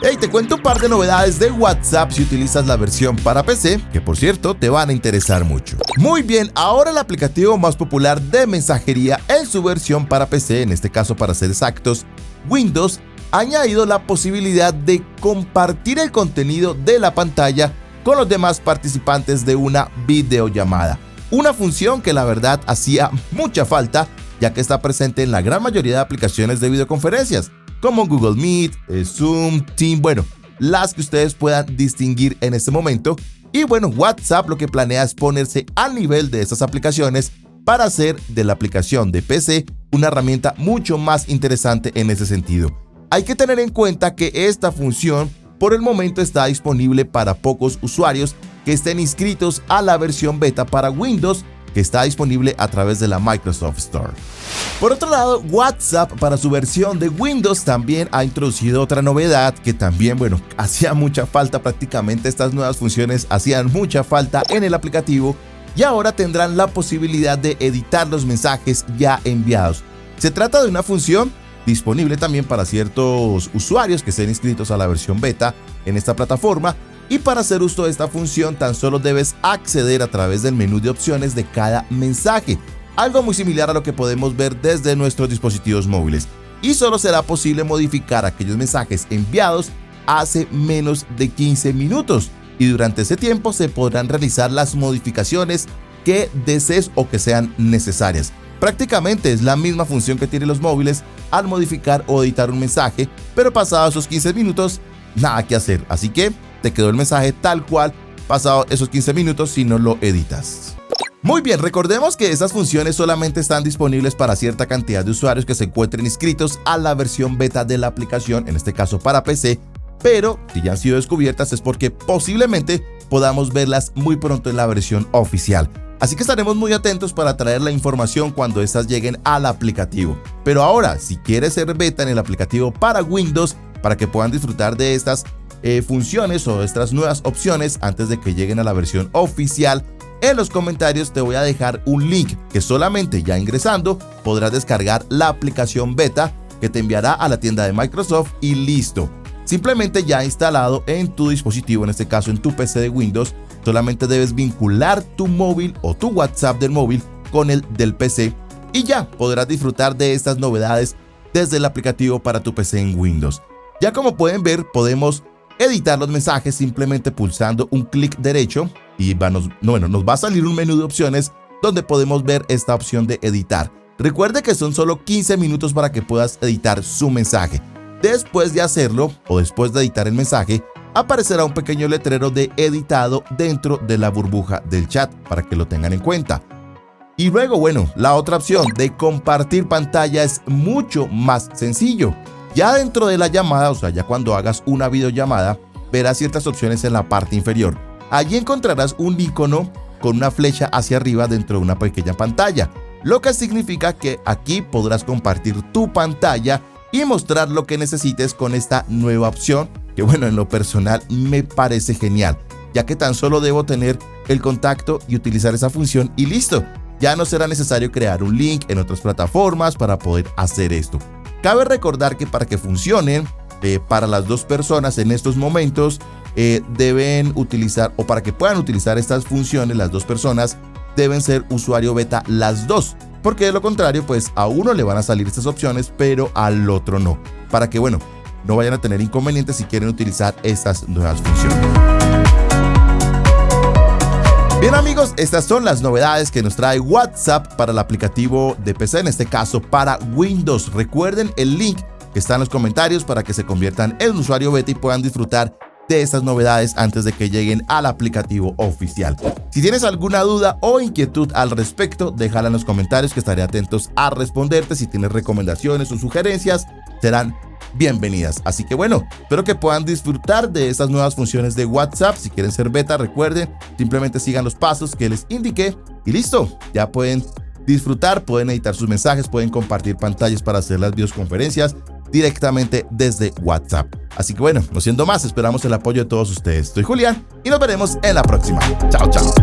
Hey, te cuento un par de novedades de WhatsApp si utilizas la versión para PC, que por cierto te van a interesar mucho. Muy bien, ahora el aplicativo más popular de mensajería en su versión para PC, en este caso para ser exactos, Windows, ha añadido la posibilidad de compartir el contenido de la pantalla con los demás participantes de una videollamada. Una función que la verdad hacía mucha falta, ya que está presente en la gran mayoría de aplicaciones de videoconferencias, como Google Meet, Zoom, Team, las que ustedes puedan distinguir en este momento. Y WhatsApp lo que planea es ponerse al nivel de estas aplicaciones para hacer de la aplicación de PC una herramienta mucho más interesante en ese sentido. Hay que tener en cuenta que esta función por el momento está disponible para pocos usuarios que estén inscritos a la versión beta para Windows, que está disponible a través de la Microsoft Store. Por otro lado, WhatsApp para su versión de Windows también ha introducido otra novedad que también, hacía mucha falta. Prácticamente estas nuevas funciones hacían mucha falta en el aplicativo y ahora tendrán la posibilidad de editar los mensajes ya enviados. Se trata de una función disponible también para ciertos usuarios que estén inscritos a la versión beta en esta plataforma. Y para hacer uso de esta función tan solo debes acceder a través del menú de opciones de cada mensaje, algo muy similar a lo que podemos ver desde nuestros dispositivos móviles. Y solo será posible modificar aquellos mensajes enviados hace menos de 15 minutos y durante ese tiempo se podrán realizar las modificaciones que desees o que sean necesarias. Prácticamente es la misma función que tienen los móviles al modificar o editar un mensaje, pero pasados esos 15 minutos, nada que hacer, así que te quedó el mensaje tal cual pasado esos 15 minutos si no lo editas. Muy bien, recordemos que estas funciones solamente están disponibles para cierta cantidad de usuarios que se encuentren inscritos a la versión beta de la aplicación, en este caso para PC, pero si ya han sido descubiertas es porque posiblemente podamos verlas muy pronto en la versión oficial. Así que estaremos muy atentos para traer la información cuando estas lleguen al aplicativo. Pero ahora, si quieres ser beta en el aplicativo para Windows, para que puedan disfrutar de estas funciones o estas nuevas opciones antes de que lleguen a la versión oficial, en los comentarios te voy a dejar un link que solamente ya ingresando podrás descargar la aplicación beta que te enviará a la tienda de Microsoft y listo. Simplemente ya instalado en tu dispositivo, en este caso en tu PC de Windows, solamente debes vincular tu móvil o tu WhatsApp del móvil con el del PC y ya podrás disfrutar de estas novedades desde el aplicativo para tu PC en Windows. Ya como pueden ver, podemos editar los mensajes simplemente pulsando un clic derecho y nos va a salir un menú de opciones donde podemos ver esta opción de editar. Recuerde que son solo 15 minutos para que puedas editar su mensaje. Después de hacerlo o después de editar el mensaje, aparecerá un pequeño letrero de editado dentro de la burbuja del chat para que lo tengan en cuenta. Y luego, la otra opción de compartir pantalla es mucho más sencillo. Ya dentro de la llamada, ya cuando hagas una videollamada, verás ciertas opciones en la parte inferior. Allí encontrarás un icono con una flecha hacia arriba dentro de una pequeña pantalla, lo que significa que aquí podrás compartir tu pantalla y mostrar lo que necesites con esta nueva opción, que en lo personal me parece genial, ya que tan solo debo tener el contacto y utilizar esa función y listo. Ya no será necesario crear un link en otras plataformas para poder hacer esto. Cabe recordar que para que funcionen para las dos personas en estos momentos deben utilizar, o para que puedan utilizar estas funciones las dos personas deben ser usuario beta las dos, porque de lo contrario pues a uno le van a salir estas opciones pero al otro no, para que no vayan a tener inconvenientes si quieren utilizar estas nuevas funciones. Bien amigos, estas son las novedades que nos trae WhatsApp para el aplicativo de PC, en este caso para Windows. Recuerden el link que está en los comentarios para que se conviertan en usuario beta y puedan disfrutar de estas novedades antes de que lleguen al aplicativo oficial. Si tienes alguna duda o inquietud al respecto, déjala en los comentarios que estaré atentos a responderte. Si tienes recomendaciones o sugerencias, serán bienvenidas. Así que espero que puedan disfrutar de estas nuevas funciones de WhatsApp. Si quieren ser beta, recuerden, simplemente sigan los pasos que les indiqué y listo, ya pueden disfrutar, pueden editar sus mensajes, pueden compartir pantallas para hacer las videoconferencias directamente desde WhatsApp. Así que no siendo más, esperamos el apoyo de todos ustedes. Soy Julián y nos veremos en la próxima. Chao, chao.